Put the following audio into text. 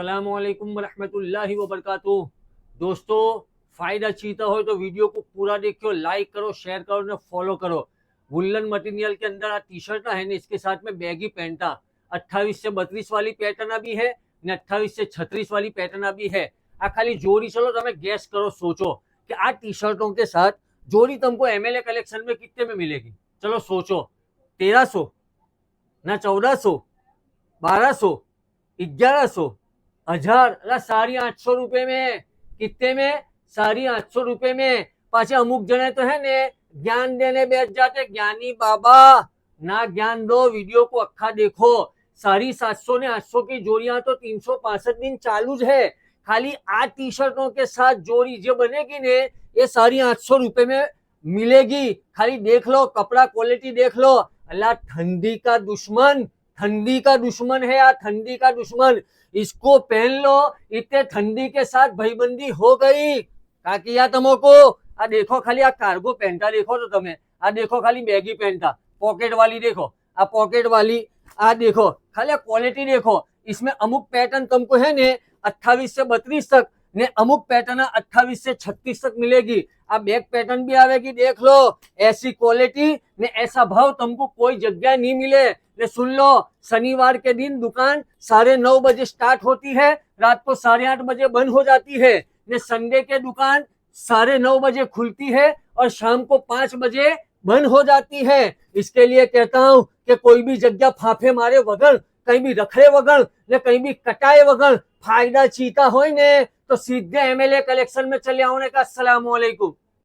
अस्सलामुअलैकुम वरहमतुल्लाहि वबरकातुह। दोस्तों, फायदा चीता हो तो वीडियो को पूरा देखो, लाइक करो, शेयर करो ने फॉलो करो। वुलन मटेरियल के अंदर आ टी शर्ट है ने इसके साथ में बैगी पैंटा 28 से 32 वाली पैटर्न भी है ने 28 से 36 वाली पैटर्न भी है। आ खाली जोड़ी चलो તમે ગેસ કરો, सोचो कि आ टी शर्टों के साथ जोड़ी तुमको एमएलए कलेक्शन में कितने में मिलेगी। चलो सोचो, 1300 ना 1400, 1200, 1100, 1000, 850 रुपए में। कितने में? 850 रुपए में। पाचे अमुक जने तो है ने ज्ञान देने बैठ जाते, ज्ञानी बाबा ना ज्ञान दो, वीडियो को अखा देखो। 750 ने 800 की जोड़ियां तो 365 दिन चालू है। खाली आ टी शर्टों के साथ जोड़ी जो बनेगी ने ये 850 रुपए में मिलेगी। खाली देख लो, कपड़ा क्वालिटी देख लो। अल्लाह, ठंडी का दुश्मन, ठंडी का दुश्मन है यार, ठंडी का दुश्मन। इसको पहन लो, इतने ठंडी के साथ भाईबंदी हो गई। काकी या तमको आ देखो, खाली आ कार्गो पेंटा देखो तो तमे आ देखो, खाली बैगी पेंटा पॉकेट वाली देखो, आ पॉकेट वाली आ देखो, खाली क्वालिटी देखो। इसमें अमुक पैटर्न तुमको है ने 28 से 32 तक ने अमुक पैटर्न 28 से 36 तक मिलेगी। आप बैक पैटर्न भी आवेगी, देख लो। ऐसी क्वालिटी ने ऐसा भाव तुमको कोई जगह नहीं मिले। ने सुन लो, शनिवार के दिन दुकान 9:30 बजे स्टार्ट होती है, रात को 8:30 बजे बंद हो जाती है। ने संडे के दुकान 9:30 बजे खुलती है और शाम को 5 बजे बंद हो जाती है। इसके लिए कहता हूं कि कोई भी जगह फाफे मारे वगैर, कहीं भी रखड़े वगैर ने कहीं भी कटाए वगैर फायदा चीता हो ने तो सीधे एमएलए कलेक्शन में चले आओ ने का। अस्सलाम वालेकुम।